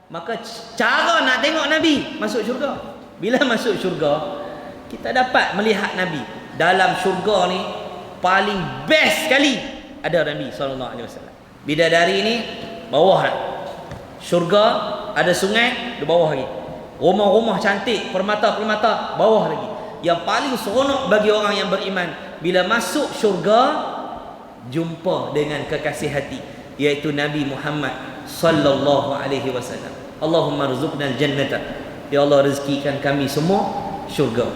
Maka cara nak tengok Nabi masuk syurga. Bila masuk syurga, kita dapat melihat Nabi. Dalam syurga ni paling best sekali ada Nabi SAW. Bidadari ni bawah dah. Syurga ada sungai di bawah lagi. Rumah-rumah cantik, permata-permata bawah lagi. Yang paling seronok bagi orang yang beriman, bila masuk syurga jumpa dengan kekasih hati, iaitu Nabi Muhammad sallallahu alaihi wasallam. Allahumma rzuqna al-jannata. Ya Allah, rezekikan kami semua syurga.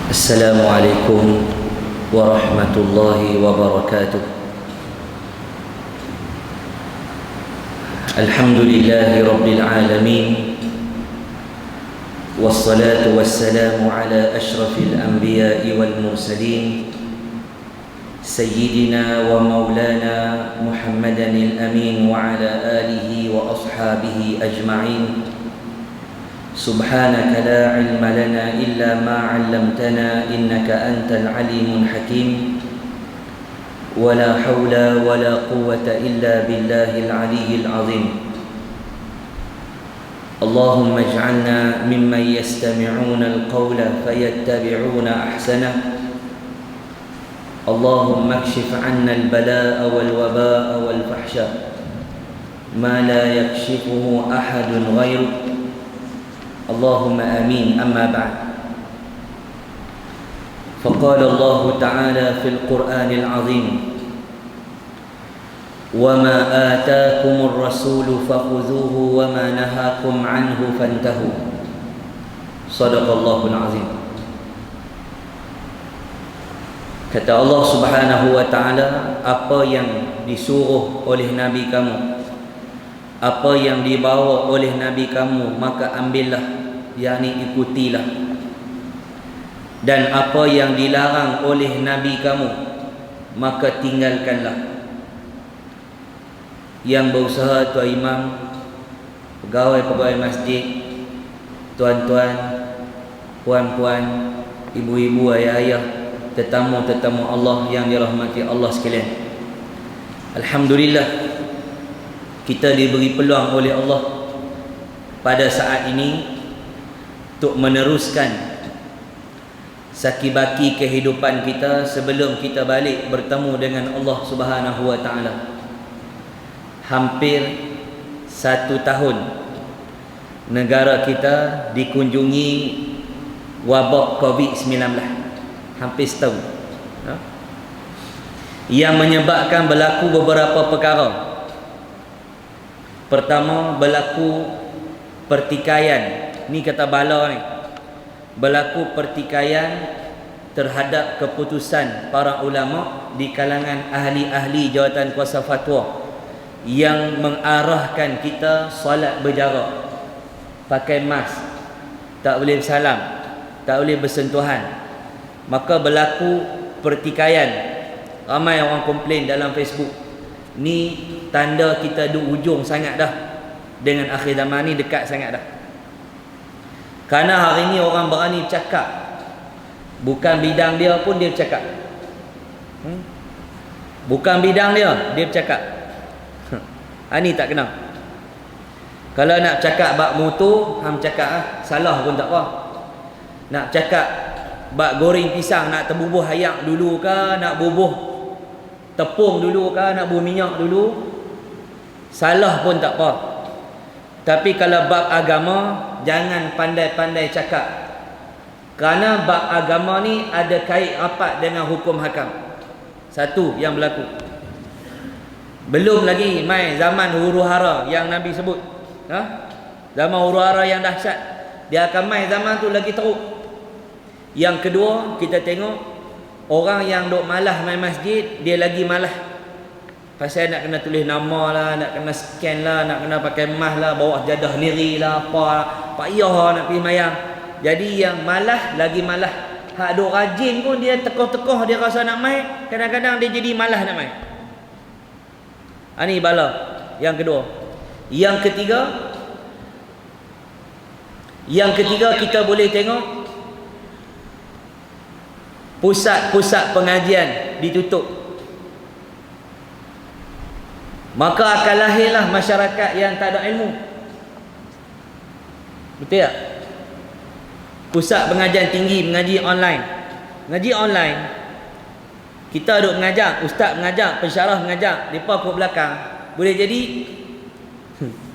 Assalamualaikum warahmatullahi wabarakatuh. Alhamdulillahi rabbil alamin. Wassalatu wassalamu ala ashrafil anbiya'i wal mursalin, Sayyidina wa maulana Muhammadan al-amin wa ala alihi wa ashabihi ajma'in. Subhanaka la ilma lana illa ma 'allamtana innaka antal alimul hakim. Wala hawla wala quwwata illa billahil aliyyil azim. Allahumma ij'alna mimman yastami'una al-qawla fayattabi'una ahsanah. Allahumma akshif 'anna al-balaa'a wal wabaa'a wal fahsha ma la yakshifuhu ahadun ghayruk. Allahumma amin. Amma ba'd. فقال الله تعالى في القرآن العظيم وما آتاكم الرسول فخذوه وما نهاكم عنه فانتهوا. صدق الله العظيم. Kata Allah Subhanahu wa ta'ala, apa yang disuruh oleh Nabi kamu, apa yang dibawa oleh Nabi kamu, maka ambillah, yakni ikutilah. Dan apa yang dilarang oleh Nabi kamu, maka tinggalkanlah. Yang berusaha tuan imam, pegawai-pegawai masjid, tuan-tuan, puan-puan, ibu-ibu, ayah-ayah, tetamu-tetamu Allah yang dirahmati Allah sekalian, alhamdulillah, kita diberi peluang oleh Allah pada saat ini untuk meneruskan sakibaki kehidupan kita sebelum kita balik bertemu dengan Allah Subhanahu wa ta'ala. Hampir 1 tahun negara kita dikunjungi wabak COVID-19. Hampir setahun, yang menyebabkan berlaku beberapa perkara. Pertama, berlaku pertikaian. Ni kata bala ni. Berlaku pertikaian terhadap keputusan para ulama di kalangan ahli-ahli jawatan kuasa fatwa yang mengarahkan kita solat berjarak, pakai mask, tak boleh bersalam, tak boleh bersentuhan. Maka berlaku pertikaian. Ramai orang komplain dalam Facebook, ni tanda kita duk hujung sangat dah dengan akhir zaman ni, dekat sangat dah. Kerana hari ni orang berani bercakap, bukan bidang dia pun dia bercakap. Bukan bidang dia, dia bercakap. Ini tak kena. Kalau nak bercakap bab motor, hang bercakap salah pun tak apa. Nak bercakap bab goreng pisang, nak terbubuh ayak dulu ke, nak bubuh tepung dulu ke, nak bubuh minyak dulu, salah pun tak apa. Tapi kalau bab agama, jangan pandai-pandai cakap. Kerana bab agama ni ada kait rapat dengan hukum hakam. Satu yang berlaku. Belum lagi mai zaman huru-hara yang Nabi sebut. Zaman huru-hara yang dahsyat. Dia akan mai zaman tu lagi teruk. Yang kedua, kita tengok orang yang duk malah main masjid, dia lagi malah. Pasal nak kena tulis nama lah, nak kena scan lah, nak kena pakai mask lah, bawa jadah niri lah, apa payah nak pergi mayang. Jadi yang malah lagi malah. Hak duk rajin pun dia tekoh-tekoh, dia rasa nak mai, kadang-kadang dia jadi malah nak mai. Ini bala yang kedua. Yang ketiga, Yang ketiga, kita boleh tengok pusat-pusat pengajian ditutup. Maka akan lahirlah masyarakat yang tak ada ilmu. Betul tak? Pusat pengajian tinggi mengaji online. Mengaji online, kita duduk mengajar, ustaz mengajar, pensyarah mengajar, mereka kat belakang. Boleh jadi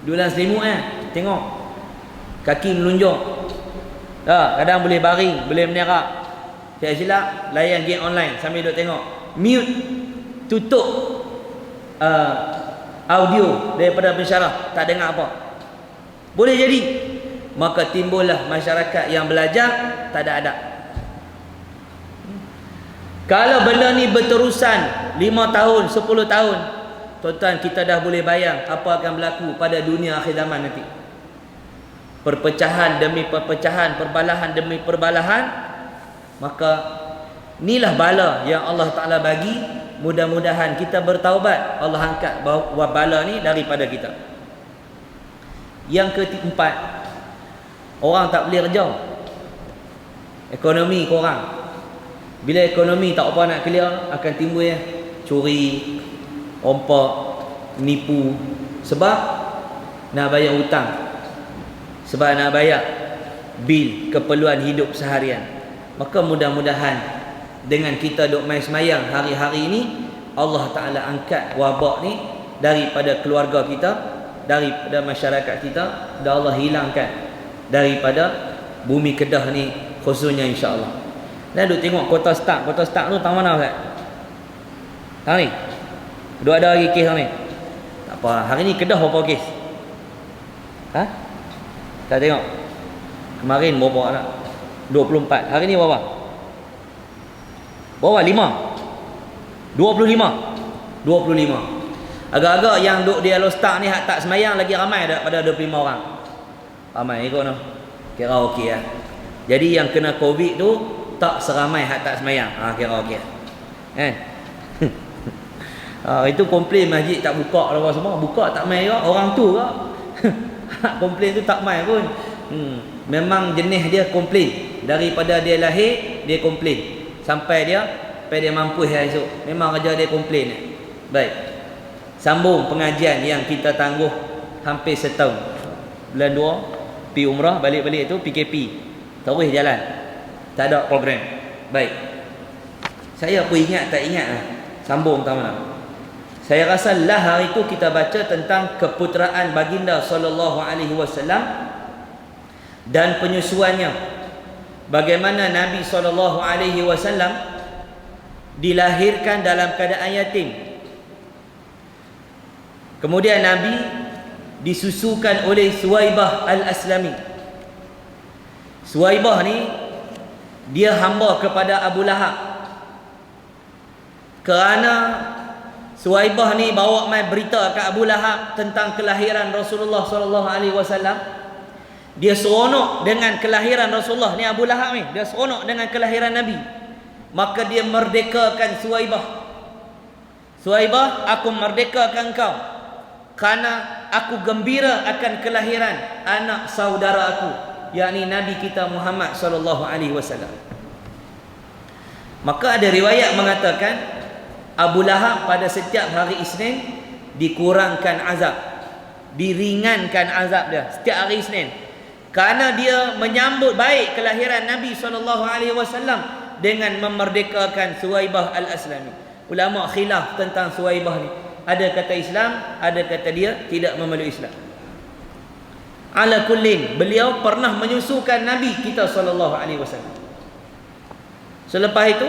dulang selimut tengok kaki melunjuk. Kadang boleh baring, boleh menerak. Saya silap layan game online sambil duduk tengok. Mute, tutup audio daripada pensyarah, tak dengar apa. Boleh jadi. Maka timbullah masyarakat yang belajar tak ada adab. Kalau benda ni berterusan 5 tahun, 10 tahun, tuan-tuan, kita dah boleh bayang apa akan berlaku pada dunia akhir zaman nanti. Perpecahan demi perpecahan, perbalahan demi perbalahan. Maka inilah bala yang Allah Ta'ala bagi. Mudah-mudahan kita bertaubat, Allah angkat bala ni daripada kita. Yang keempat, orang tak boleh kerja. Ekonomi korang. Bila ekonomi tak apa nak clear, akan timbul curi, rompak, nipu. Sebab nak bayar hutang, sebab nak bayar bil keperluan hidup seharian. Maka mudah-mudahan dengan kita duk main semayang hari-hari ini, Allah Ta'ala angkat wabak ni daripada keluarga kita, daripada masyarakat kita, dan Allah hilangkan daripada bumi Kedah ni khususnya, insya-Allah. Dan duk tengok Kota Stark tu tang mana Ustaz? Tang ni. Duk ada lagi kes ni. Tak apa, hari ni Kedah berapa kes? Tak tengok. Kemarin berapa nak? 24. Hari ni berapa? Berapa? 5. 25. Agak-agak yang duk di Yellow Star ni hak tak semayang lagi ramai daripada 25 orang. Ramai ikut tu. Kira okey lah. Jadi yang kena Covid tu tak seramai hak tak semayang. Kira okey lah. Kan? Itu komplain masjid tak buka apa semua. Buka tak main juga. Orang tu ke? Komplain tu tak main pun. Memang jenis dia komplain. Daripada dia lahir, dia komplain. Sampai dia mampu hari esok. Memang kerja dia komplain. Baik. Sambung pengajian yang kita tangguh hampir setahun. Bulan 2 pi umrah, balik-balik tu PKP. Terus jalan. Tak ada program. Baik. Saya pun ingat tak ingat lah. Sambung tamat. Saya rasa lah hari itu kita baca tentang keputeraan baginda sallallahu alaihi wasallam dan penyusuannya. Bagaimana Nabi sallallahu alaihi wasallam dilahirkan dalam keadaan yatim. Kemudian Nabi disusukan oleh Suwaibah Al-Aslami. Suwaibah ni dia hamba kepada Abu Lahab. Kerana Suwaibah ni bawa mai berita kat Abu Lahab tentang kelahiran Rasulullah sallallahu alaihi wasallam. Dia seronok dengan kelahiran Rasulullah ni, Abu Lahab ni. Dia seronok dengan kelahiran Nabi. Maka dia merdekakan Suwaibah. Suwaibah, aku merdekakan kau kerana aku gembira akan kelahiran anak saudara aku, yakni Nabi kita Muhammad sallallahu alaihi wasallam. Maka ada riwayat mengatakan Abu Lahab pada setiap hari Isnin dikurangkan azab, diringankan azab dia setiap hari Isnin, kerana dia menyambut baik kelahiran Nabi SAW dengan memerdekakan Suwaibah Al-Aslami. Ulama khilaf tentang Suwaibah ni. Ada kata Islam, ada kata dia tidak memeluk Islam. Ala kullin, beliau pernah menyusukan Nabi kita SAW. Selepas itu,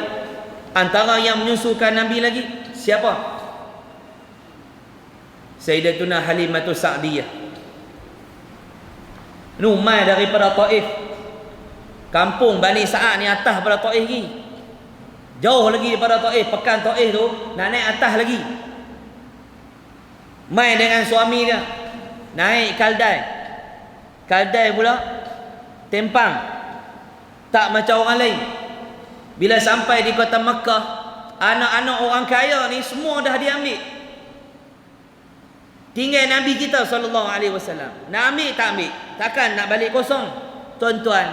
antara yang menyusukan Nabi lagi siapa? Sayyidatuna Halimatus Sa'diyah. Numai daripada Taif. Kampung Bani Sa'ad ni atas daripada Taif lagi. Jauh lagi daripada Taif. Pekan Taif tu nak naik atas lagi. Mai dengan suami dia naik Kaldai. Kaldai pula tempang. Tak macam orang lain. Bila sampai di kota Mekah, anak-anak orang kaya ni semua dah diambil. Tinggal Nabi kita SAW. Nak ambil tak ambil? Takkan nak balik kosong. tuan-tuan,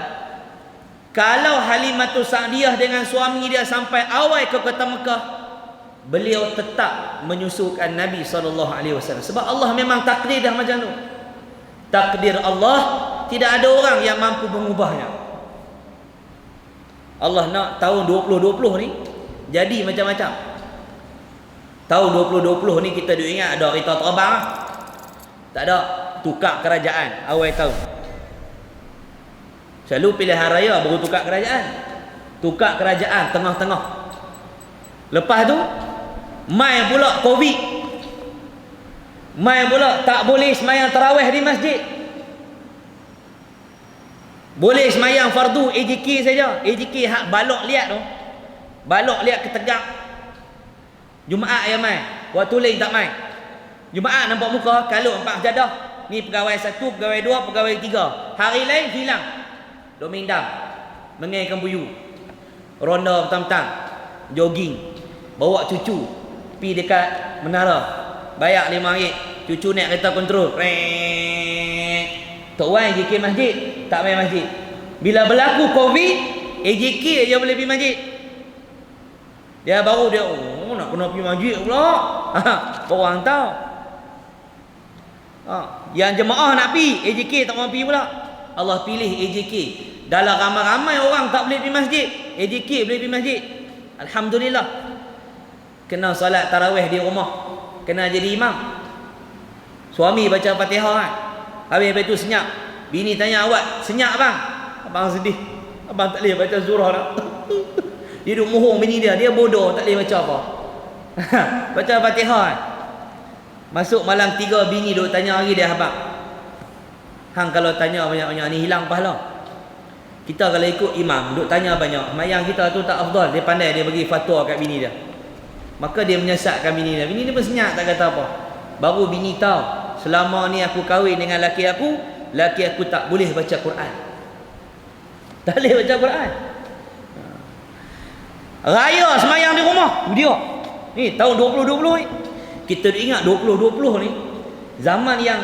kalau Halimatus Sa'diyah dengan suami dia sampai awal ke kota Mekah, beliau tetap menyusukan Nabi SAW. Sebab Allah memang takdir dah macam tu. Takdir Allah, tidak ada orang yang mampu mengubahnya. Allah nak tahun 2020 ni jadi macam-macam. Tahun 2020 ni kita duk ingat ada kereta terbang. Tak ada. Tukar kerajaan awal tahun. Selalu pilihan raya baru tukar kerajaan. Tukar kerajaan tengah-tengah. Lepas tu mai pula Covid. Mai pula tak boleh sembahyang tarawih di masjid. Boleh sembahyang fardu AJK saja. AJK hak balok liat tu. Balok liat ketegak. Jumaat yang mai. Waktu lain tak mai. Jumaat nampak muka, kalau 4 jadah. Ni pegawai 1, pegawai 2, pegawai 3. Hari lain hilang. Duk mindam. Mengaikan buyu. Ronda petang-petang. Jogging. Bawa cucu. Pi dekat menara. Bayar RM5. Cucu naik kereta kontrol. Tok Wan AJK masjid. Tak main masjid. Bila berlaku Covid, AJK je boleh pergi masjid. Dia baru dia, nak kena pergi masjid pula. Orang tahu. Yang jemaah nak pergi, AJK tak mau pergi pula. Allah pilih AJK. Dalam ramai-ramai orang tak boleh pergi masjid, AJK boleh pergi masjid. Alhamdulillah. Kena solat tarawih di rumah. Kena jadi imam. Suami baca Fatihah kan. Habis itu senyap. Bini tanya, awak senyap abang? Abang sedih. Abang tak boleh baca surah dah. Dia duk mohong bini dia. Dia bodoh, tak boleh baca apa. Baca Fatihah kan. Masuk malam 3, bini duk tanya lagi dia, abang, hang kalau tanya banyak-banyak ni hilang pahala. Kita kalau ikut imam duk tanya banyak, mayang kita tu tak afdal. Dia pandai, dia bagi fatwa kat bini dia. Maka dia menyesatkan bini dia. Bini dia pun senyap, tak kata apa. Baru bini tahu, selama ni aku kahwin dengan laki aku tak boleh baca Quran. Tak boleh baca Quran. Raya semayang di rumah dia. Ni tahun 2020 ni. Kita ingat 2020 ni zaman yang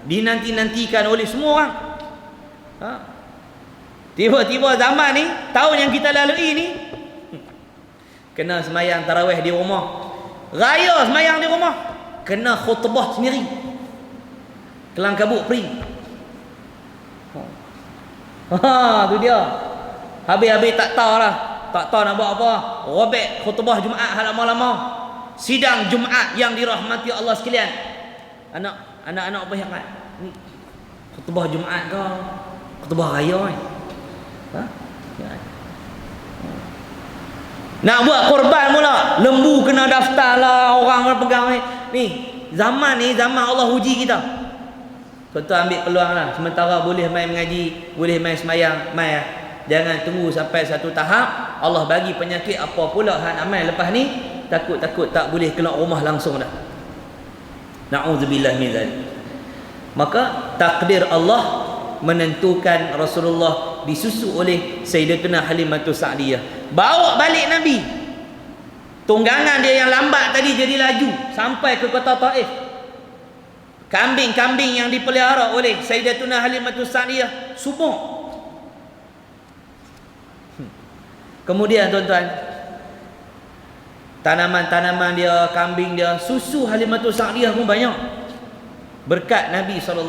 dinanti-nantikan oleh semua orang. Tiba-tiba zaman ni, tahun yang kita lalui ni, kena semayang tarawih di rumah. Raya semayang di rumah, kena khutbah sendiri. Kelang kabut pering. Tu dia. Habis-habis tak tahu lah. Tak tahu nak buat apa. Robek khutbah Jumaat lama-lama. Sidang Jumaat yang dirahmati Allah sekalian. Anak-anak apa yang ni khutbah Jumaat ke khutbah raya ni? Nak buat korban pula, lembu kena daftar lah, orang pegang ni. Zaman ni zaman Allah uji kita. Tuan-tuan ambil peluang lah. Sementara boleh main mengaji, boleh main semayang, main lah. Jangan tunggu sampai satu tahap Allah bagi penyakit apa pula hak nak main lepas ni, takut-takut tak boleh keluar rumah langsung dah. Na'udzubillah min zalik. Maka takdir Allah menentukan Rasulullah disusu oleh Sayyidatuna Halimatus Sa'diyah. Bawa balik Nabi. Tunggangan dia yang lambat tadi jadi laju sampai ke kota Taif. Kambing-kambing yang dipelihara oleh Sayyidatuna Halimatus Sa'diyah subur. Kemudian tuan-tuan, tanaman-tanaman dia, kambing dia, susu Halimatus Sa'diyah pun banyak. Berkat Nabi SAW.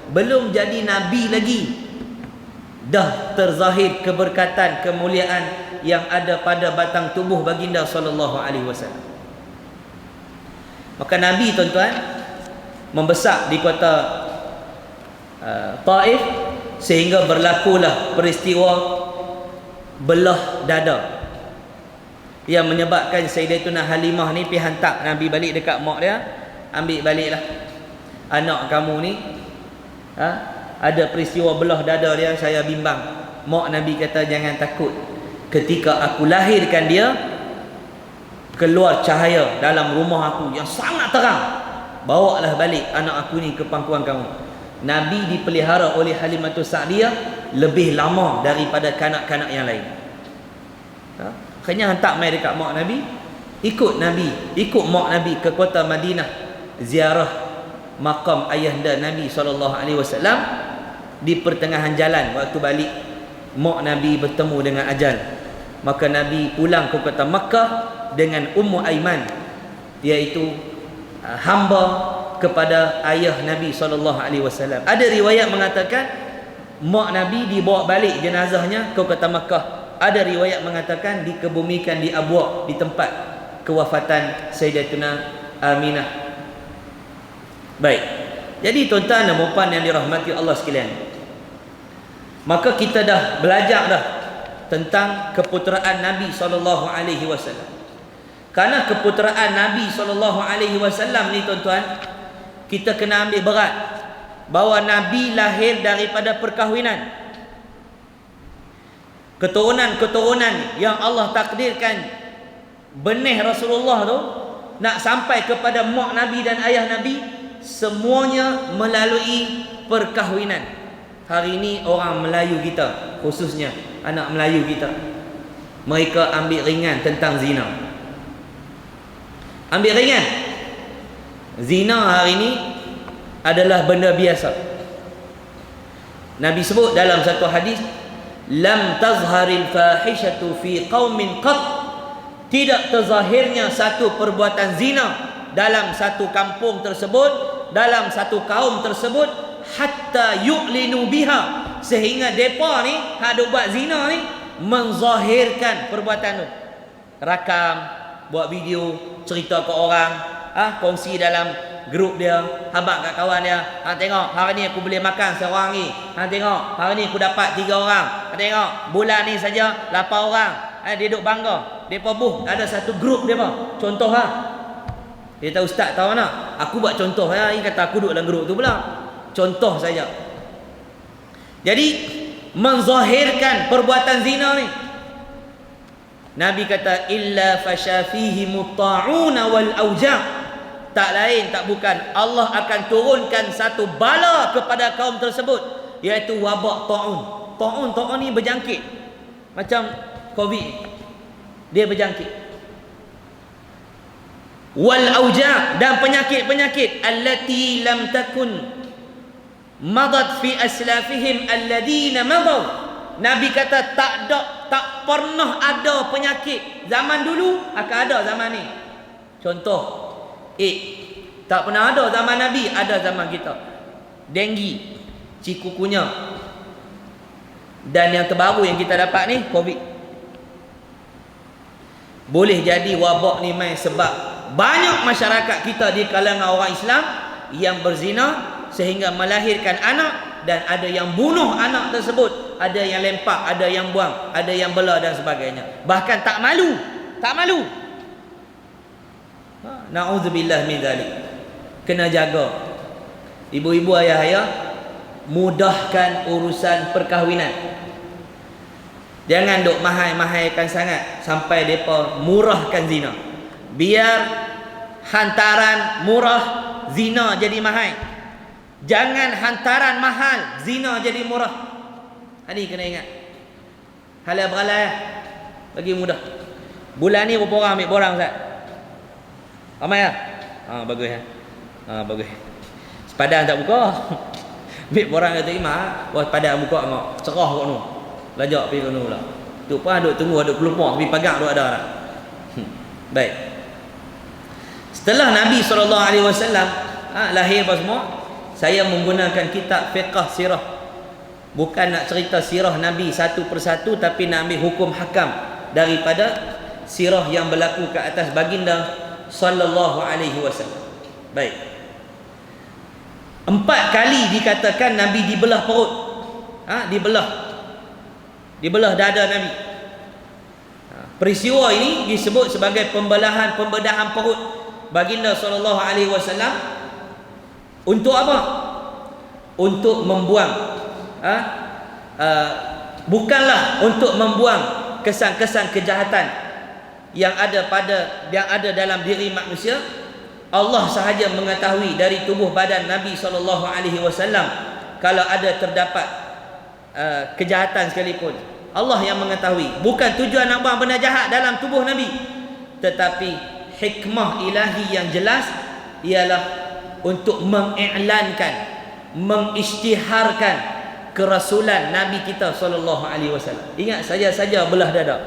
Belum jadi Nabi lagi, dah terzahir keberkatan, kemuliaan yang ada pada batang tubuh baginda SAW. Maka Nabi tuan-tuan membesar di kota Taif, sehingga berlakulah peristiwa belah dada yang menyebabkan Sayyidatuna Halimah ni pergi hantar Nabi balik dekat mak dia. Ambil baliklah anak kamu ni, ada peristiwa belah dada dia, saya bimbang. Mak Nabi kata jangan takut, ketika aku lahirkan dia keluar cahaya dalam rumah aku yang sangat terang, bawalah balik anak aku ni ke pangkuan kamu. Nabi dipelihara oleh Halimatus Sa'diyah lebih lama daripada kanak-kanak yang lain. Akhirnya hantar mai dekat mak Nabi, ikut mak Nabi ke kota Madinah, ziarah makam ayahanda Nabi SAW. di pertengahan jalan waktu balik mak Nabi bertemu dengan ajal. Maka Nabi pulang ke kota Makkah dengan Ummu Aiman, iaitu hamba kepada ayah Nabi SAW. Ada riwayat mengatakan mak Nabi dibawa balik jenazahnya ke kota Makkah. Ada riwayat mengatakan dikebumikan di Abwa, di tempat kewafatan Sayyidatuna Aminah. Baik. Jadi tuan-tuan dan puan yang dirahmati Allah sekalian, maka kita dah belajar dah tentang keputeraan Nabi SAW. Karena keputeraan Nabi SAW ni tuan-tuan, kita kena ambil berat bahawa Nabi lahir daripada perkahwinan. Keturunan-keturunan yang Allah takdirkan benih Rasulullah tu nak sampai kepada mak Nabi dan ayah Nabi, semuanya melalui perkahwinan. Hari ini orang Melayu kita, khususnya anak Melayu kita, mereka ambil ringan tentang zina. Ambil ringan. Zina hari ini adalah benda biasa. Nabi sebut dalam satu hadis, lam tazharil fahishatu fi qaumin qat, tidak terzahirnya satu perbuatan zina dalam satu kampung tersebut, dalam satu kaum tersebut, hatta yu'linu biha, sehingga depa ni hak duk buat zina ni menzahirkan perbuatan tu, rakam, buat video, cerita ke orang, kongsi dalam grup dia, habaq kat kawan dia, tengok hari ni aku boleh makan seorang ni, tengok hari ni aku dapat 3 orang, tengok bulan ni saja 8 orang, dia duk bangga. Depa ada satu grup depa, contoh dia tahu ustaz tahu nak, aku buat contoh ya, ini kata aku duduk dalam grup tu pula. Contoh saja. Jadi menzahirkan perbuatan zina ni. Nabi kata illa fashafihi mutta'una wal auja'. Tak lain tak bukan Allah akan turunkan satu bala kepada kaum tersebut, iaitu wabak ta'un. Ta'un ni berjangkit. Macam COVID. Dia berjangkit. Wal auja', dan penyakit-penyakit allati lam takun madat fi aslafihim alladina madaw. Nabi kata tak pernah ada penyakit zaman dulu akan ada zaman ni. Contoh, tak pernah ada zaman Nabi, ada zaman kita. Denggi, chikungunya, dan yang terbaru yang kita dapat ni COVID. Boleh jadi wabak ni main sebab banyak masyarakat kita di kalangan orang Islam yang berzina sehingga melahirkan anak, dan ada yang bunuh anak tersebut, ada yang lempak, ada yang buang, ada yang bela dan sebagainya. Bahkan tak malu. Na'udzubillah min zalik. Kena jaga. Ibu-ibu, ayah-ayah, mudahkan urusan perkahwinan. Jangan duk mahal-mahalkan sangat sampai depa murahkan zina. Biar hantaran murah, zina jadi mahal. Jangan hantaran mahal, zina jadi murah. Ini kena ingat. Halal berhalal bagi mudah. Bulan ni berapa orang ambil borang Ustaz? Ramai lah? Bagus ya. Bagus. Sepadan tak buka. Ambil borang kata imam, wah padan buka tengok. Cerah kat nu. Lajak pergi kat nu pula. Tu pun duk tunggu, duk kelumpuk tapi pagar duk ada dah. Baik. Setelah Nabi SAW lahir apa semua, saya menggunakan kitab fiqh sirah. Bukan nak cerita sirah Nabi satu persatu, tapi nak ambil hukum hakam daripada sirah yang berlaku ke atas baginda sallallahu alaihi wasallam. Baik. 4 kali dikatakan Nabi dibelah perut. Dibelah dada Nabi. Peristiwa ini disebut sebagai pembedahan perut baginda sallallahu alaihi wasallam. Untuk apa? Untuk membuang bukanlah untuk membuang kesan-kesan kejahatan yang ada dalam diri manusia. Allah sahaja mengetahui dari tubuh badan Nabi SAW kalau ada terdapat kejahatan sekalipun. Allah yang mengetahui. Bukan tujuan nak buang benda jahat dalam tubuh Nabi, tetapi hikmah ilahi yang jelas ialah untuk mengiklankan, mengisytiharkan kerasulan Nabi kita sallallahu alaihi wasallam. Ingat saja belah dada.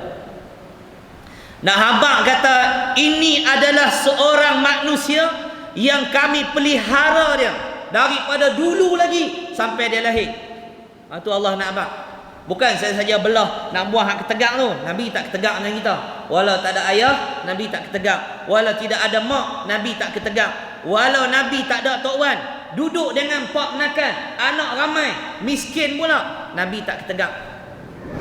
Nak habaq kata ini adalah seorang manusia yang kami pelihara dia daripada dulu lagi sampai dia lahir. Itu Allah nak habaq. Bukan saja belah nak buang hak ketegak tu. Nabi tak ketegak dengan kita. Walau tak ada ayah, Nabi tak ketegak. Walau tidak ada mak, Nabi tak ketegak. Walau Nabi tak ada tok wan, duduk dengan pak nakan, anak ramai, miskin pula, Nabi tak ketegak.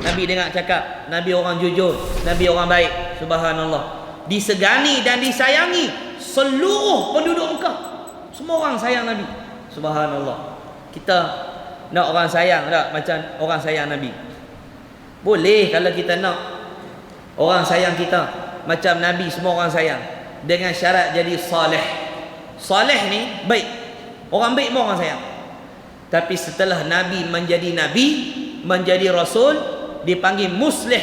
Nabi dengar cakap, Nabi orang jujur, Nabi orang baik. Subhanallah. Disegani dan disayangi seluruh penduduk Mekah. Semua orang sayang Nabi. Subhanallah. Kita nak orang sayang tak macam orang sayang Nabi? Boleh kalau kita nak orang sayang kita macam Nabi, semua orang sayang, dengan syarat jadi saleh. Saleh ni baik. Orang baik pun orang sayang. Tapi setelah Nabi, menjadi Rasul, dipanggil muslih.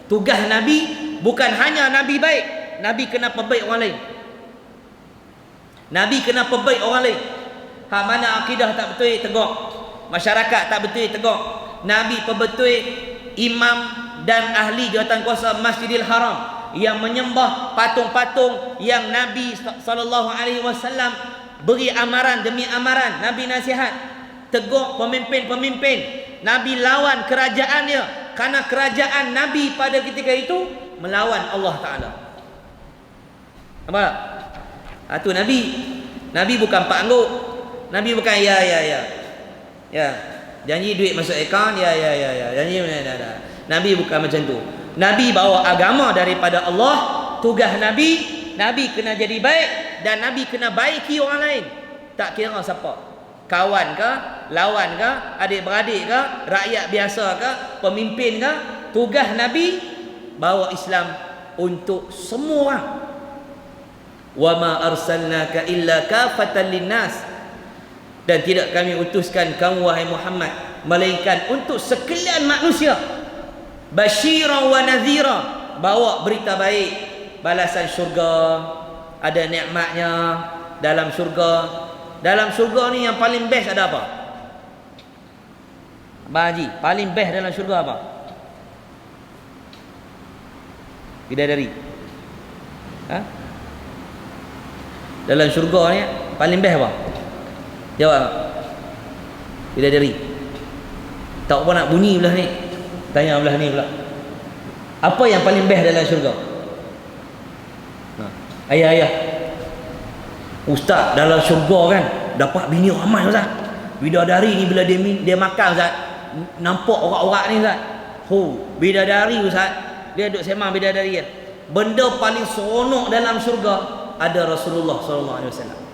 Tugas Nabi bukan hanya Nabi baik, Nabi kena perbaik orang lain. Nabi kena perbaik orang lain. Hak mana akidah tak betul, tegur. Masyarakat tak betul, tegur. Nabi perbetul imam dan ahli jawatankuasa Masjidil Haram yang menyembah patung-patung yang Nabi SAW beri amaran demi amaran. Nabi nasihat, tegur pemimpin-pemimpin. Nabi lawan kerajaan dia, karena kerajaan Nabi pada ketika itu melawan Allah Ta'ala. Nampak tak? Itu Nabi. Nabi bukan pak angguk. Nabi bukan ya janji duit masuk akaun, ya janji dah. Nabi bukan macam tu. Nabi bawa agama daripada Allah. Tugas Nabi kena jadi baik, dan Nabi kena baiki orang lain. Tak kira siapa, kawan ke, lawan ke, adik-beradik ke, rakyat biasa ke, pemimpin ke. Tugas Nabi bawa Islam untuk semua orang. Wa ma arsalnaka illa kafatan linnas, dan tidak kami utuskan kamu wahai Muhammad melainkan untuk sekalian manusia. Basyiran wa nadhira, bawa berita baik, balasan syurga, ada nikmatnya dalam syurga. Dalam syurga ni yang paling best ada apa? Abang Haji, paling best dalam syurga apa? Bidadari. Dalam syurga ni paling best apa? Jawab. Bidadari. Tak apa nak bunyi belah ni. Tanya belah ni pula. Apa yang paling best dalam syurga? Ayah. Ustaz, dalam syurga kan dapat bini ramai Ustaz. Bidadari ni bila dia makan Ustaz, nampak orang-orang ni Ustaz. Bidadari Ustaz. Dia duduk sembang bidadari kan. Benda paling seronok dalam syurga ada Rasulullah SAW.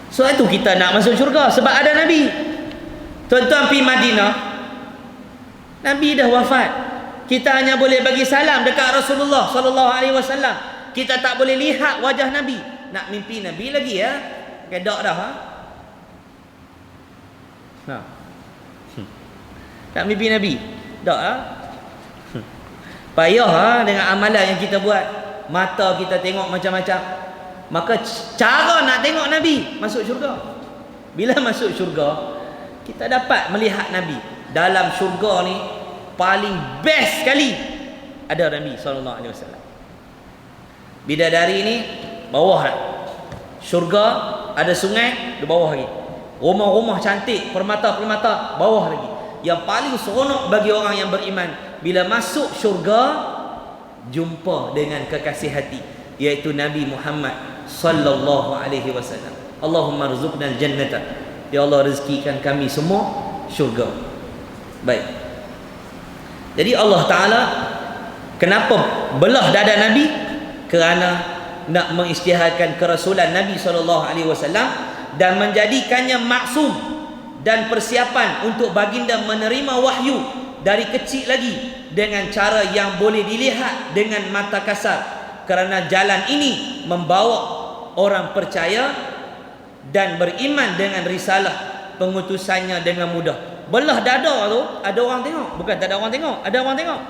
Sebab itu kita nak masuk syurga, sebab ada Nabi. Tuan-tuan pergi Madinah, Nabi dah wafat. Kita hanya boleh bagi salam dekat Rasulullah SAW. Kita tak boleh lihat wajah Nabi. Nak mimpi Nabi lagi ya? Kedak dah Nak mimpi Nabi? Tak Payah dengan amalan yang kita buat. Mata kita tengok macam-macam. Maka cara nak tengok Nabi, masuk syurga. Bila masuk syurga, kita dapat melihat Nabi. Dalam syurga ni paling best sekali ada Nabi SAW. Bidadari ni bawah dah. Syurga ada sungai di bawah lagi. Rumah-rumah cantik, permata-permata bawah lagi. Yang paling seronok bagi orang yang beriman, bila masuk syurga jumpa dengan kekasih hati, iaitu Nabi Muhammad sallallahu alaihi wasallam. Allahumma rzuqnal jannata. Ya Allah, rezekikan kami semua syurga. Baik. Jadi Allah Ta'ala kenapa belah dada Nabi? Kerana nak mengisytiharkan kerasulan Nabi SAW dan menjadikannya maksum dan persiapan untuk baginda menerima wahyu dari kecil lagi dengan cara yang boleh dilihat dengan mata kasar. Kerana jalan ini membawa orang percaya dan beriman dengan risalah pengutusannya dengan mudah. Belah dada tu ada orang tengok, bukan tak ada orang tengok, ada orang tengok.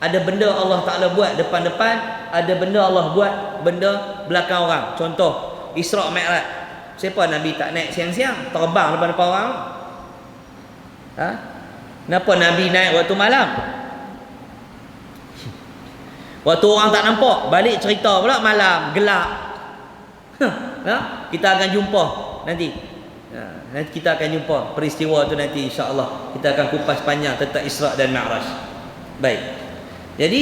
Ada benda Allah Ta'ala buat depan-depan, ada benda Allah buat benda belakang orang. Contoh Isra' Mi'raj. Siapa Nabi tak naik siang-siang, terbang depan-depan orang? Ha? Kenapa Nabi naik waktu malam? Waktu orang tak nampak, balik cerita pula malam, gelap. Kita akan jumpa nanti. Nanti kita akan jumpa peristiwa tu nanti, insya-Allah. Kita akan kupas panjang tentang Isra' dan Mi'raj. Baik. Jadi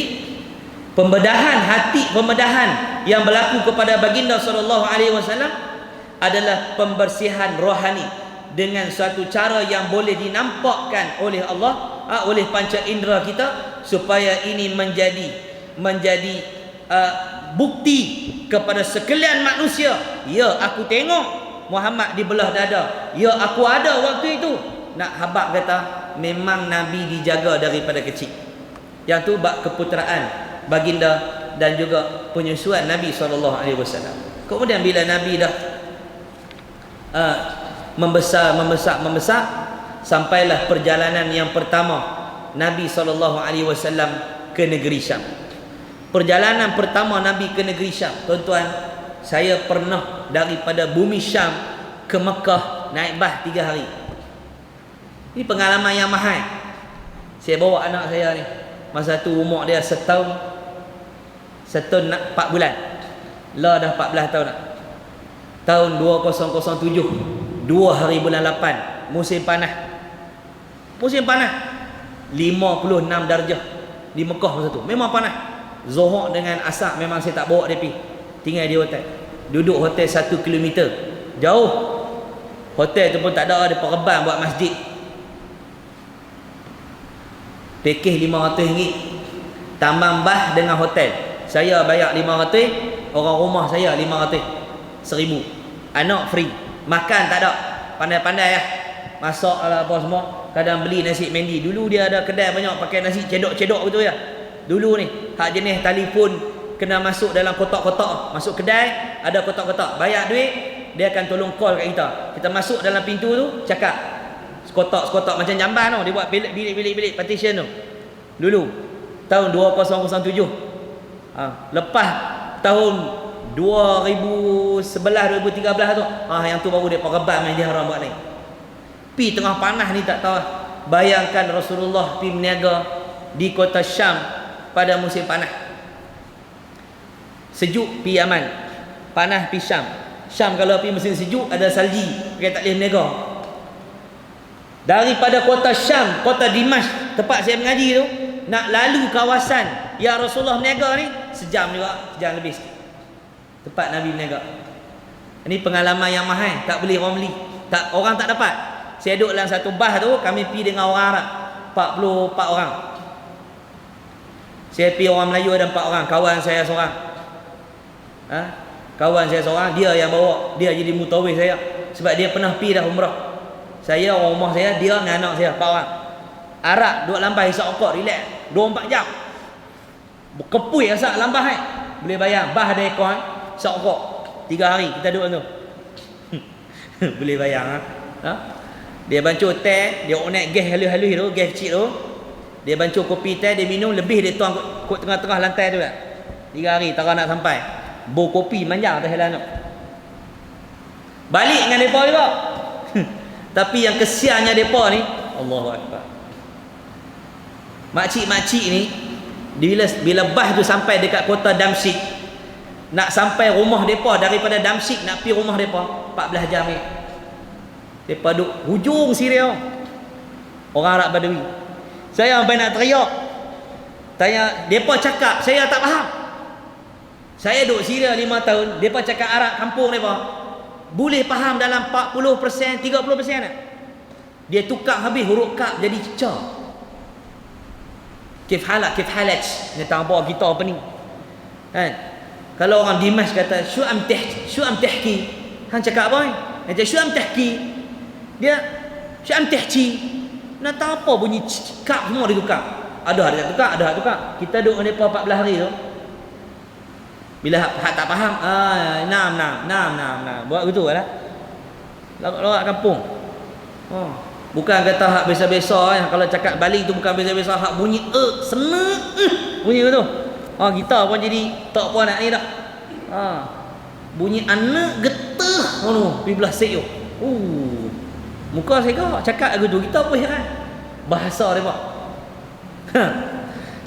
pembedahan hati, pembedahan yang berlaku kepada baginda sallallahu alaihi wasallam adalah pembersihan rohani dengan suatu cara yang boleh dinampakkan oleh Allah, oleh panca indera kita, supaya ini menjadi bukti kepada sekalian manusia. Ya, aku tengok Muhammad dibelah dada. Ya, aku ada waktu itu. Nak habaq kata memang Nabi dijaga daripada kecil. Yang tu bab keputeraan baginda dan juga penyusuan Nabi SAW. Kemudian bila Nabi dah membesar, sampailah perjalanan yang pertama Nabi SAW ke negeri Syam. Perjalanan pertama Nabi ke negeri Syam, tuan-tuan, saya pernah daripada bumi Syam ke Mekah naik bas 3 hari. Ini pengalaman yang mahal. Saya bawa anak saya ni, masa tu umur dia setahun nak 4 bulan. Lah dah 14 tahun nak. Tahun 2007, 2 hari bulan 8, musim panas. Musim panas. 56 darjah di Mekah masa tu. Memang panas. Zuhur dengan asar memang saya tak bawa dia pergi. Tinggal di hotel. Duduk hotel 1 kilometer. Jauh. Hotel tu pun tak ada pereban buat masjid. Pakej RM500. Tambang bas dengan hotel. Saya bayar RM500, orang rumah saya RM500. RM1,000. Anak free. Makan tak ada. Pandai-pandai lah. Masak lah apa semua. Kadang beli nasi mendi. Dulu dia ada kedai banyak pakai nasi cedok-cedok betul ya. Dulu ni hak jenis telefon kena masuk dalam kotak-kotak. Masuk kedai ada kotak-kotak. Bayar duit, dia akan tolong call kat kita. Kita masuk dalam pintu tu, cakap. Sekotak-sekotak macam jamban tu, dia buat bilik-bilik partition tu. Dulu tahun 2007. Lepas tahun 2011 2013 tu, yang tu baru dia perebat main dia haram buat ni. Pi tengah panas ni tak tahu. Bayangkan Rasulullah pi berniaga di kota Syam pada musim panas. Sejuk pi Yaman, panas pi Syam. Syam kalau pi musim sejuk ada salji, dia tak boleh berniaga. Daripada kota Syam, kota Dimash, tempat saya mengaji tu, nak lalu kawasan yang Rasulullah berniaga ni sejam juga, sejam lebih sikit. Tempat Nabi berniaga. Ini pengalaman yang mahal, tak boleh orang beli. Tak, orang tak dapat. Saya duduk dalam satu bas tu, kami pergi dengan orang Arab, 44 orang. Saya pergi orang Melayu ada 4 orang, kawan saya seorang. Kawan saya seorang, dia yang bawa, dia jadi mutawif saya. Sebab dia pernah pergi dah umrah. Saya, orang rumah saya, dia dengan anak saya, 4 orang. Arab, duduk lambai, hisap okok, relax, 24 jam. Berkepui asap lambai. Boleh bayang, bah ada aircon, hisap okok. 3 hari kita duduk tu. Boleh bayang Dia bancuh teh, dia naik gas halus-halus tu, gas kecil tu. Dia bancuh kopi teh, dia minum, lebih dia tuang kot tengah-tengah lantai tu. 3 hari tak nak sampai. Bau kopi manjang atas jalan tu. Balik dengan depa juga. Tapi yang kesiannya depa ni, Allahu Akbar. Makcik-makcik ni bila bas tu sampai dekat kota Damsyik, nak sampai rumah depa daripada Damsyik nak pergi rumah depa 14 jam ni. Depa duk hujung Syria. Orang Arab Badui. Saya sampai nak teriak. Tanya, depa cakap saya tak faham. Saya duduk Syria 5 tahun, depa cakap Arab kampung depa. Boleh faham dalam 40%, 30% tak? Dia tukar habis huruf kaf jadi ca. Kif halak, kif halaj. Dia tahu bawa kita apa ni. Kan? Kalau orang Dimash kata, "Syu am tahki." Hang cakap apa ni? Dia cakap, "Syu am tahki." Dia, "Syu am tahki." Nak tahu apa bunyi kaf semua ditukar. Ada tak tukar, ada tak tukar. Kita duduk dengan depa 14 hari tu. Bila hak tak faham, nam. Buat gitu lah. Lorak kampung. Bukan kata hak biasa-biasa kalau cakap Bali tu bukan biasa-biasa, hak bunyi sena bunyi tu. Kita pun jadi tak apa nak ni dak. Bunyi anak getah Pergi belah sek tu. Muka saya kau cakap lagu tu. Kita apa heran? Bahasa dia pak.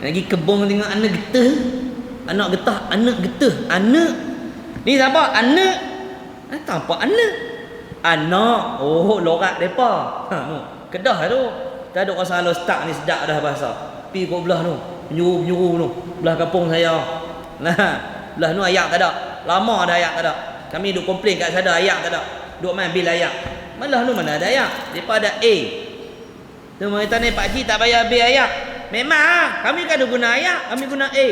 Lagi kebun tengok anak getah. Anak getah, anak getah. Anak. Ni siapa? Anak. Tanpa anak. Anak. Oh, lorak depa. Kedah tu. Tak ada rasa halus tak ni sedap dah bahasa. Pi kau belah tu. Menyuruh tu. Belah kampung saya. Nah, belah tu ayak tak ada. Lama dah ayak tak ada. Kami duk komplain kat sana ayak tak ada. Duk main bil ayak. Malah tu mana ada ayak. Depa ada A. Tu mereka ni pak cik tak bayar bil ayak. Memang kami kan guna ayak, kami guna A.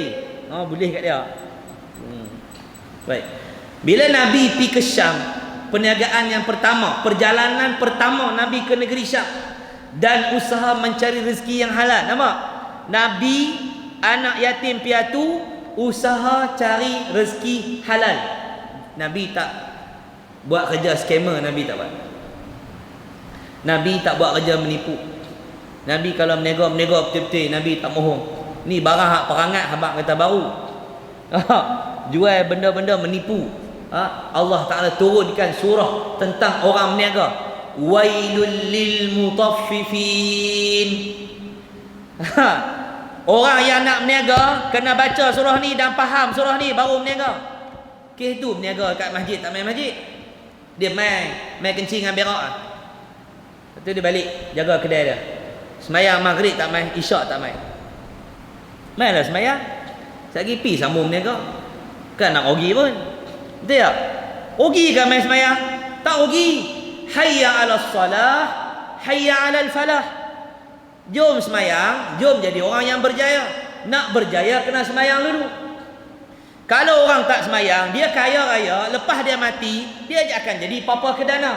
Oh, boleh kat dia. Baik. Bila Nabi pergi ke Syam, perniagaan yang pertama, perjalanan pertama Nabi ke negeri Syam dan usaha mencari rezeki yang halal. Nampak? Nabi anak yatim piatu usaha cari rezeki halal. Nabi tak buat kerja scammer, Nabi tak buat. Nabi tak buat kerja menipu. Nabi kalau menega betul-betul, Nabi tak bohong. Ni barang hak perangat habaq kata baru. Jual benda-benda menipu. Allah Taala turunkan surah tentang orang meniaga. Wailul lil mutaffifin. Orang yang nak meniaga kena baca surah ni dan faham surah ni baru meniaga. Kes tu meniaga kat masjid, tak main masjid. Dia main kencing dengan berak. Lepas tu dia balik jaga kedai dia. Semayang maghrib tak main, isyak tak main. Mainlah semayang. Sekali pi sambung meniaga. Kan nak rugi pun. Betul tak? Rugi kan main semayang? Tak rugi. Hayya 'alas salah, hayya 'alal falah. Jom semayang, jom jadi orang yang berjaya. Nak berjaya kena semayang dulu. Kalau orang tak semayang, dia kaya raya, lepas dia mati, dia akan jadi papa kedana.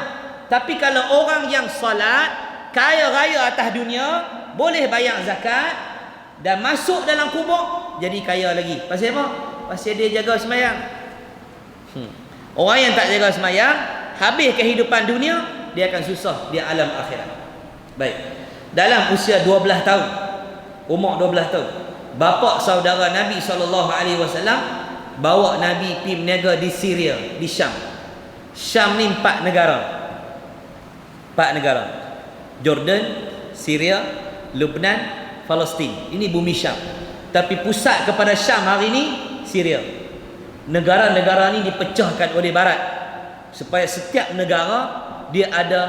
Tapi kalau orang yang solat, kaya raya atas dunia, boleh bayar zakat dan masuk dalam kubur, jadi kaya lagi. Pasal apa? Pasal dia jaga semayang. Orang yang tak jaga semayang, habis kehidupan dunia, dia akan susah di alam akhirat. Baik. Dalam usia 12 tahun, umur 12 tahun, bapa saudara Nabi SAW bawa Nabi pergi berniaga di Syria, di Syam. Syam ni 4 negara. 4 negara. Jordan, Syria, Lebanon, Palestin. Ini bumi Syam. Tapi pusat kepada Syam hari ini Syria. Negara-negara ni dipecahkan oleh barat supaya setiap negara dia ada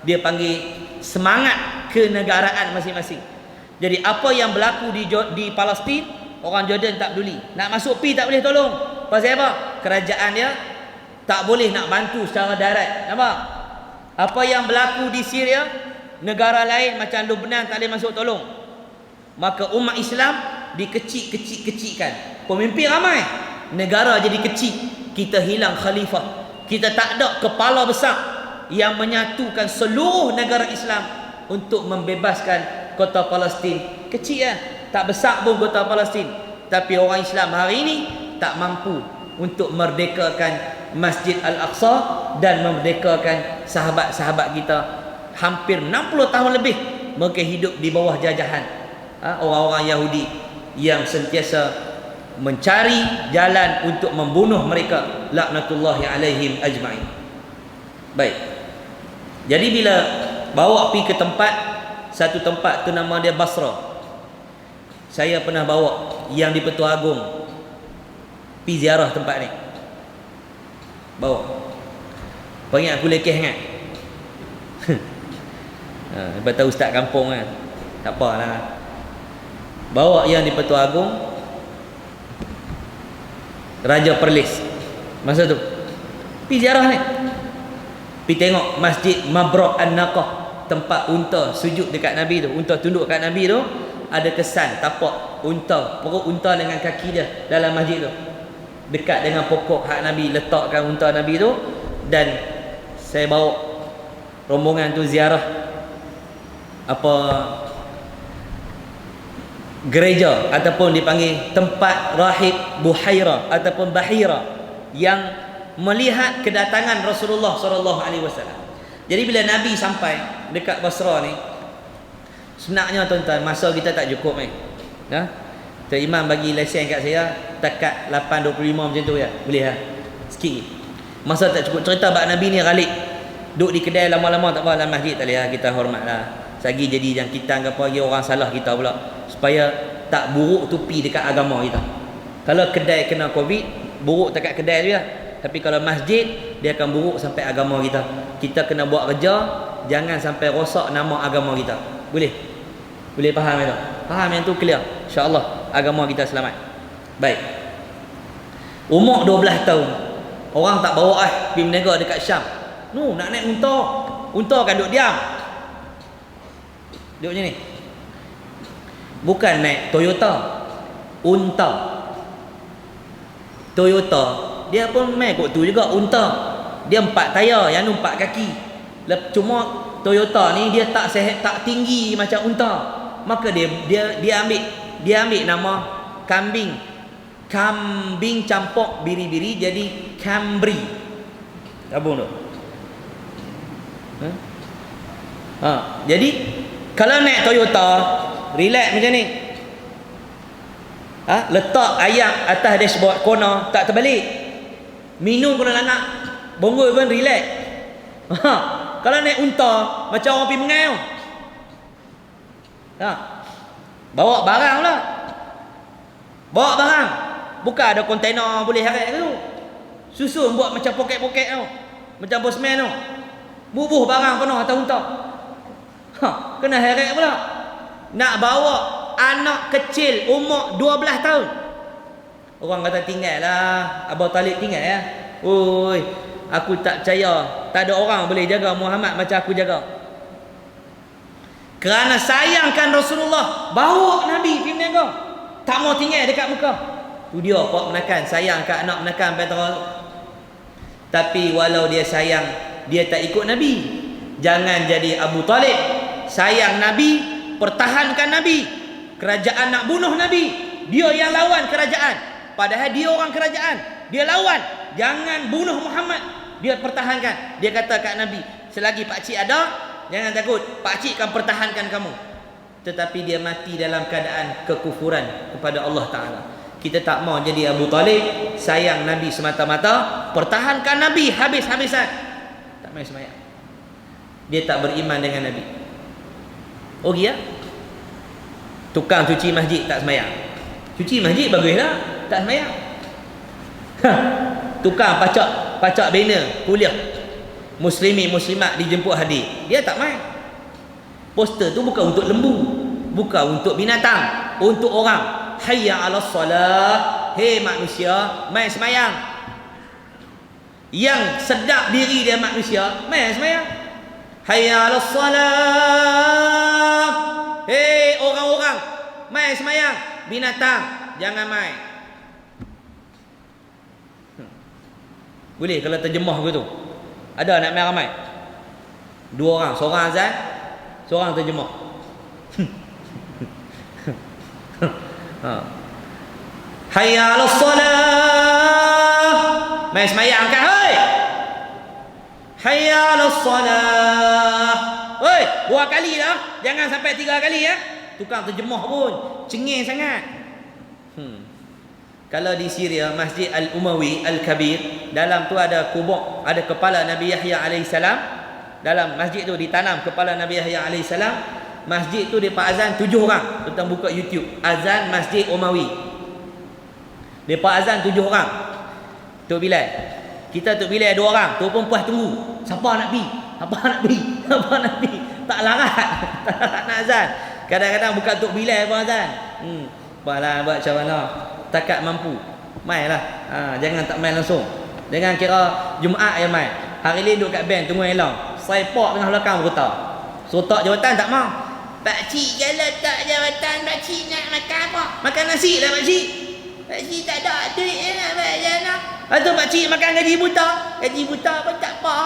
dia panggil semangat kenegaraan masing-masing. Jadi apa yang berlaku di Palestin, orang Jordan tak peduli. Nak masuk pi tak boleh tolong. Pasal apa? Kerajaan dia tak boleh nak bantu secara darat. Nampak? Apa yang berlaku di Syria, negara lain macam Lebanon tak boleh masuk tolong. Maka umat Islam dikecil-kecil-kecilkan. Pemimpin ramai, negara jadi kecil. Kita hilang khalifah. Kita tak ada kepala besar yang menyatukan seluruh negara Islam untuk membebaskan kota Palestin. Kecil ya, tak besar pun kota Palestin. Tapi orang Islam hari ini tak mampu untuk merdekakan Masjid Al-Aqsa dan memerdekakan sahabat-sahabat kita. Hampir 60 tahun lebih mereka hidup di bawah jajahan orang-orang Yahudi yang sentiasa mencari jalan untuk membunuh mereka, laknatullahi alaihim ajma'in. Baik. Jadi bila bawa pergi ke satu tempat tu nama dia Basra. Saya pernah bawa yang di Petua Agung pergi ziarah tempat ni. Bawa. Panggil aku lekeh sangat. Lepas tahu ustaz kampung kan. Tak apalah. Bawa yang di Petua Agung, Raja Perlis. Masa tu pergi ziarah ni. Pergi tengok Masjid Mabrok An-Naqah, tempat unta sujud dekat Nabi tu, unta tunduk kat Nabi tu. Ada kesan tapak unta, perut unta dengan kaki dia dalam masjid tu. Dekat dengan pokok hak Nabi letakkan unta Nabi tu. Dan saya bawa rombongan tu ziarah gereja ataupun dipanggil tempat rahib Buhaira ataupun Bahira yang melihat kedatangan Rasulullah SAW. Jadi bila Nabi sampai dekat Basra ni, sebenarnya tuan-tuan, masa kita tak cukup ni. Tuan Imam bagi lesen kat saya takat 8.25 macam tu ya. Boleh lah. Sikit. Masa tak cukup cerita bab Nabi ni Khalid duduk di kedai lama-lama tak apa, dalam masjid tak boleh, kita hormatlah. Sagi jadi yang kita anggap lagi orang salah kita pula, supaya tak buruk tupi dekat agama kita. Kalau kedai kena Covid, buruk dekat kedai tu lah. Tapi kalau masjid, dia akan buruk sampai agama kita. Kita kena buat kerja, jangan sampai rosak nama agama kita. Boleh? Boleh faham itu? Faham yang tu clear? InsyaAllah agama kita selamat. Baik. Umur 12 tahun. Orang tak bawa pergi berniaga dekat Syam. No, nak naik unta. Unta kan duduk diam. Duduk macam ni. Bukan naik Toyota. Unta. Toyota, dia pun main kot tu juga, unta. Dia 4 tayar, yang 4 kaki. Cuma Toyota ni dia tak sehat, tak tinggi macam unta. Maka dia ambil nama kambing. Kambing campur biri-biri jadi Camry. Gabung tu. Jadi kalau naik Toyota, relax macam ni. Letak ayam atas dashboard corner, tak terbalik. Minum kena langak. Bonggol pun relax. Kalau naik unta, macam orang pergi mengai. Bawa barang pula. Bawa barang. Bukan ada kontainer boleh heret tu. Susun buat macam poket-poket tu. Macam bosman tu. Bubuh barang penuh atas unta. Kena heret pula. Nak bawa anak kecil umur 12 tahun. Orang kata tinggal lah, Abu Talib tinggal ya. Oi, aku tak percaya. Tak ada orang boleh jaga Muhammad macam aku jaga. Kerana sayangkan Rasulullah, bawa Nabi pergi berniaga. Tak mau tinggal dekat Mekah. Tu dia pak menakan, sayang kat anak menakan petrol. Tapi walau dia sayang, dia tak ikut Nabi. Jangan jadi Abu Talib. Sayang Nabi, pertahankan Nabi. Kerajaan nak bunuh Nabi, dia yang lawan kerajaan. Padahal dia orang kerajaan, dia lawan. Jangan bunuh Muhammad, dia pertahankan. Dia kata kat Nabi, selagi pakcik ada, jangan takut, pakcik akan pertahankan kamu. Tetapi dia mati dalam keadaan kekufuran kepada Allah Ta'ala. Kita tak mau jadi Abu Talib, sayang Nabi semata-mata, pertahankan Nabi habis-habisan. Tak main semayang. Dia tak beriman dengan Nabi. Oh ya? Tukang cuci masjid tak semayang. Cuci masjid baguslah, tak semayang. Tukang pacak banner kuliah muslimin muslimat dijemput hadir, dia tak main. Poster tu bukan untuk lembu, bukan untuk binatang, untuk orang. Hayya 'alas salah, hei manusia, mai semayang. Yang sedap diri dia manusia, mai semayang. Hayya 'alas salah, hei orang-orang, mai semayang. Binatang jangan mai. Boleh kalau terjemah begitu. Ada nak mai ramai? 2 orang, seorang azan, seorang terjemah. Hayya 'alas salah, mai semayang kan hei. Hayya 'alas salah. Oi, 2 kali dah, jangan sampai 3 kali ya. Tukang terjemah pun cengeng sangat. Kalau di Syria, Masjid Al-Umawi Al-Kabir, dalam tu ada kubur, ada kepala Nabi Yahya alaihissalam. Dalam masjid tu ditanam kepala Nabi Yahya alaihissalam. Masjid tu depa azan 7 orang. Tentang buka YouTube, azan Masjid Umawi. Depa azan 7 orang. Tok Bilal. Kita Tok Bilal 2 orang. Tu pun puas tunggu. Siapa nak pi? Apa nak pi? Apa nak pi? Tak larat. Tak larat nak azan. Kadang-kadang bukan Tok Bilal pun azan. Buatlah buat macam mana? Takat mampu. Mainlah. Jangan tak main langsung. Jangan kira Jumaat yang main. Hari ni duduk kat bank tunggu elang. Saya pak tengah belakang berkata. Sotak jawatan tak mau. Pakcik kalau tak jawatan, pakcik nak makan apa? Makan nasi lah pakcik. Pakcik tak ada duit nak bayar nak. Lepas tu pakcik makan gaji buta. Gaji buta pun tak apa.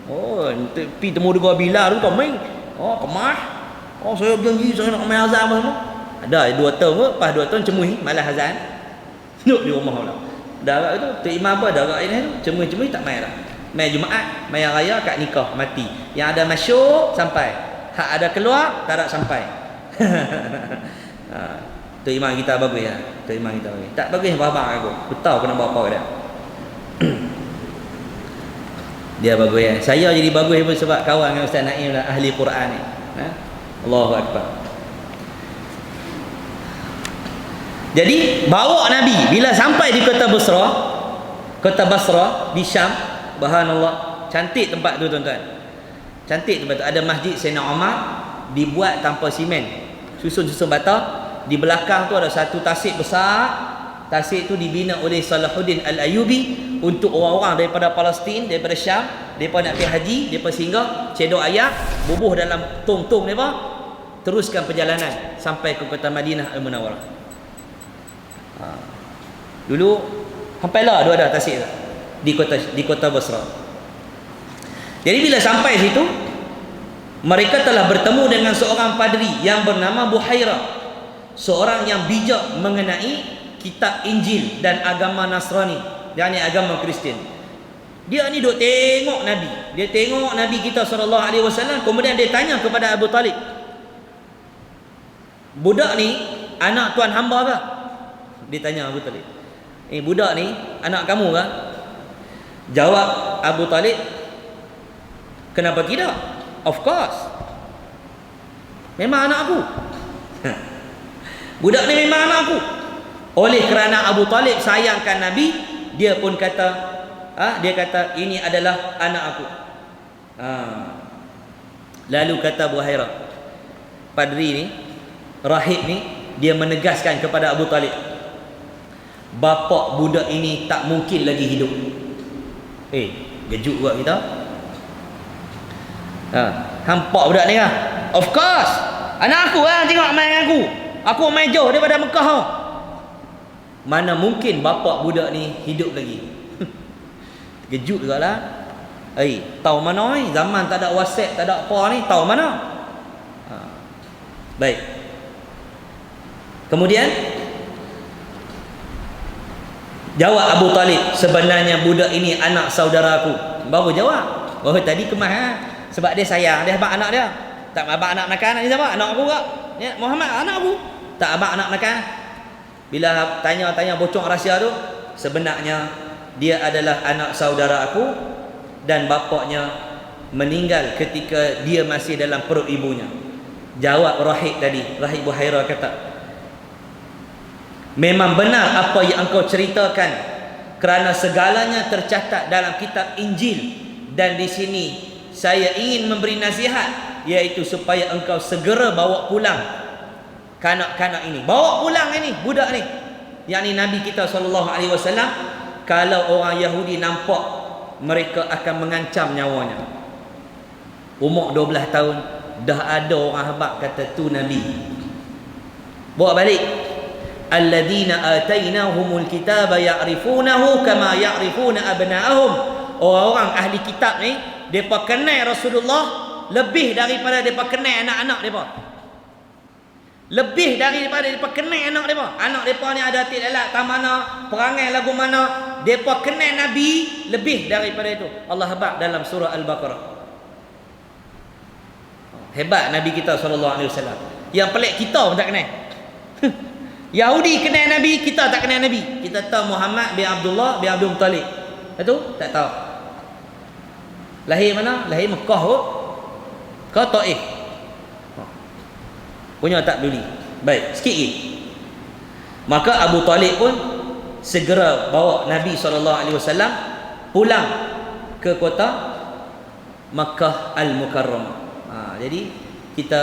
Oh, pergi temu dengan Bilal tu kau main. Oh, kemah. Oh, saya janji saya nak main azan apa semua. Ada 2 tahun ke, lepas 2 tahun cemui malas azan. Duduk di rumah pula. Dah tu, Tok Imam apa dah ini tu, cemui tak main dah. Main Jumaat, main raya kat nikah mati. Yang ada masuk sampai. Hak ada keluar tak ada sampai. Tok Imam kita bagus ya. Tok Imam kita bagus. Tak bagus apa-apa aku. Aku tahu kena buat apa dia. Dia bagus ya. Saya jadi bagus pun sebab kawan dengan Ustaz Naim lah, ahli Quran ni. Allahu Akbar. Jadi bawa Nabi bila sampai di kota Basra di Syam, subhanallah, cantik tempat tu tuan-tuan. Cantik tempat tu. Ada masjid Sayyidina Umar dibuat tanpa simen. Susun-susun bata. Di belakang tu ada satu tasik besar. Tasik tu dibina oleh Salahuddin Al-Ayyubi untuk orang-orang daripada Palestin, daripada Syam, daripada nak pergi haji, daripada singgah, cedok ayat, bubuh dalam tong-tong mereka, teruskan perjalanan sampai ke kota Madinah Al-Munawwarah. Dulu sampailah dia ada tasik di kota Basra. Jadi bila sampai situ, mereka telah bertemu dengan seorang padri yang bernama Buhaira, seorang yang bijak mengenai kitab Injil dan agama Nasrani, yakni agama Kristian. Dia ni duk tengok Nabi. Dia tengok Nabi kita SAW. Kemudian dia tanya kepada Abu Talib, budak ni anak tuan hamba ke? Dia tanya Abu Talib, budak ni anak kamu ke? Jawab Abu Talib, kenapa tidak? Of course, memang anak aku. Budak ni memang anak aku. Oleh kerana Abu Talib sayangkan Nabi, dia pun kata, dia kata ini adalah anak aku. Lalu kata Buhaira, padri ni, rahib ni, dia menegaskan kepada Abu Talib, bapak budak ini tak mungkin lagi hidup. Kejut juga kita. Hampak budak ni lah. Of course, anak aku lah, tengok main aku. Aku main jauh daripada Mekah tau. Mana mungkin bapak budak ni hidup lagi. Kejut juga lah. Tahu mana ni? Zaman tak ada WhatsApp, tak ada apa ni, tahu mana? Baik. Kemudian jawab Abu Talib, sebenarnya budak ini anak saudara aku. Baru jawab. Oh tadi kemas sebab dia sayang, dia abang anak dia. Tak abang anak nakan ni siapa? Anak aku ke? Ya, Muhammad anak aku. Tak abang anak nakan. Bila tanya-tanya bocor rahsia tu, sebenarnya dia adalah anak saudara aku dan bapaknya meninggal ketika dia masih dalam perut ibunya. Jawab rahib tadi, rahib Buhaira kata, memang benar apa yang engkau ceritakan, kerana segalanya tercatat dalam kitab Injil, dan di sini saya ingin memberi nasihat, iaitu supaya engkau segera bawa pulang kanak-kanak ini. Bawa pulang ini budak ni, yakni Nabi kita SAW. Kalau orang Yahudi nampak, mereka akan mengancam nyawanya. Umur 12 tahun dah ada orang habaq kata tu Nabi. Bawa balik. Alladzina atainahumul kitaba ya'rifunahu kama ya'rifuna abna'ahum. Orang-orang ahli kitab ni, depa kenal Rasulullah lebih daripada depa kenal anak-anak depa. Lebih daripada depa kenal anak depa. Anak depa ni ada hati lalat tak mana, perangai lagu mana, depa kenal Nabi lebih daripada itu. Allah habaq dalam surah Al-Baqarah. Hebat Nabi kita SAW. Yang pelik kita pun tak kenal. Yahudi kenal Nabi, kita tak kenal Nabi. Kita tahu Muhammad bin Abdullah bin Abdul Muttalib. Itu tak tahu. Lahir mana? Lahir Mekah kot. Ke Taif. Punya tak peduli. Baik, sikit lagi. Maka Abu Talib pun segera bawa Nabi SAW pulang ke kota Makkah Al-Mukarramah. Jadi kita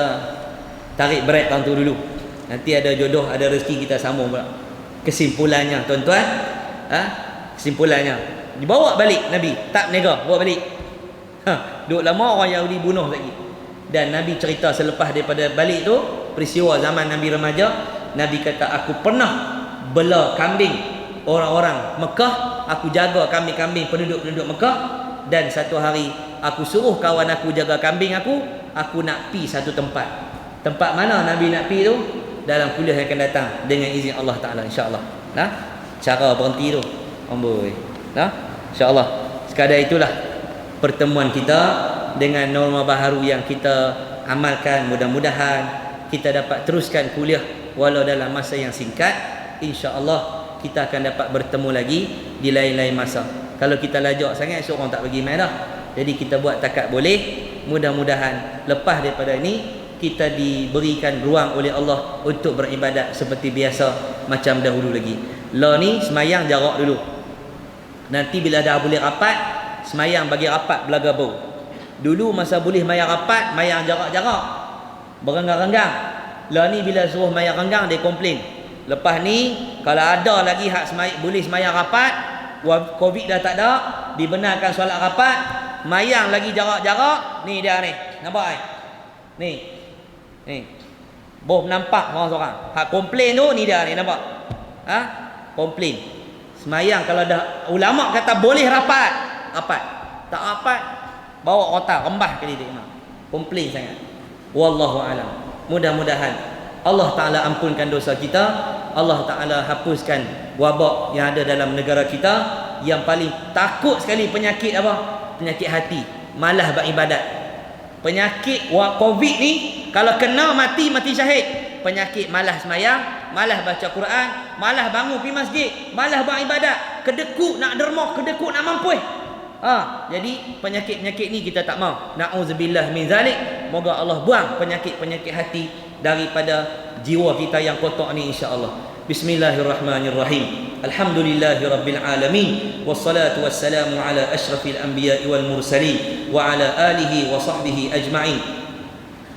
tarik break tahun tu dulu. Nanti ada jodoh, ada rezeki, kita sambung pula. Kesimpulannya tuan-tuan, kesimpulannya dibawa balik Nabi, tak menega, bawa balik. Duk lama orang Yahudi bunuh lagi. Dan Nabi cerita selepas daripada balik tu, peristiwa zaman Nabi remaja, Nabi kata, aku pernah bela kambing orang-orang Mekah, aku jaga kambing-kambing penduduk-penduduk Mekah, dan satu hari aku suruh kawan aku jaga kambing aku nak pi satu tempat. Tempat mana Nabi nak pi tu? Dalam kuliah yang akan datang dengan izin Allah Ta'ala, insya-Allah. Nah, cara berhenti tu, amboi. Nah, insya-Allah. Sekadar itulah pertemuan kita dengan norma baharu yang kita amalkan. Mudah-mudahan kita dapat teruskan kuliah walau dalam masa yang singkat. Insya-Allah kita akan dapat bertemu lagi di lain-lain masa. Kalau kita lajak sangat, seorang tak bagi main dah. Jadi kita buat takat boleh. Mudah-mudahan lepas daripada ini kita diberikan ruang oleh Allah untuk beribadat seperti biasa macam dahulu lagi. Lah ni semayang jarak dulu. Nanti bila dah boleh rapat, semayang bagi rapat belaga bau. Dulu masa boleh mayang rapat, mayang jarak-jarak, berenggang-renggang. Lah ni bila suruh mayang renggang, dia komplain. Lepas ni kalau ada lagi hak boleh semayang rapat, Covid dah tak ada, dibenarkan solat rapat, mayang lagi jarak-jarak, ni dia ni. Nampak ai? Ni. Ni. Boh nampak orang-orang. Hak komplain tu ni dia ni, nampak? Ha? Komplain. Semayang kalau dah ulama kata boleh rapat, rapat. Tak rapat, bawa kotak rembah kali dia imam. Komplain sangat. Wallahu alam. Mudah-mudahan Allah Taala ampunkan dosa kita, Allah Taala hapuskan wabak yang ada dalam negara kita. Yang paling takut sekali penyakit apa? Penyakit hati, malas beribadat. Penyakit Covid ni kalau kena mati syahid. Penyakit malas semayang, malas baca Quran, malas bangun pergi masjid, malas beribadat, kedekut nak derma, kedekut nak mampu. Jadi penyakit-penyakit ni kita tak mau. Nauzubillah min zalik. Moga Allah buang penyakit-penyakit hati daripada jiwa kita yang kotor ni insya-Allah. Bismillahirrahmanirrahim. Alhamdulillahirabbil alamin wassalatu wassalamu ala asyrafil anbiya'i wal mursalin wa ala alihi wa sahbihi ajma'in.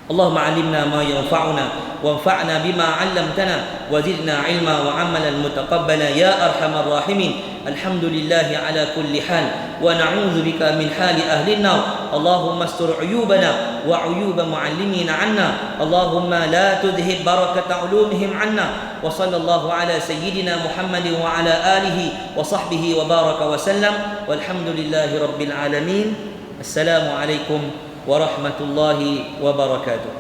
اللهم علمنا ما ينفعنا وانفعنا بما علمتنا وزدنا علما وعملا متقبلا يا أرحم الراحمين. الحمد لله على كل حال ونعوذ بك من حال أهل النار. اللهم استر عيوبنا وعيوب معلمين عنا. اللهم لا تذهب بركة علومهم عنا. وصلى الله على سيدنا محمد وعلى آله وصحبه وبارك وسلم والحمد لله رب العالمين. السلام عليكم ورحمة الله وبركاته.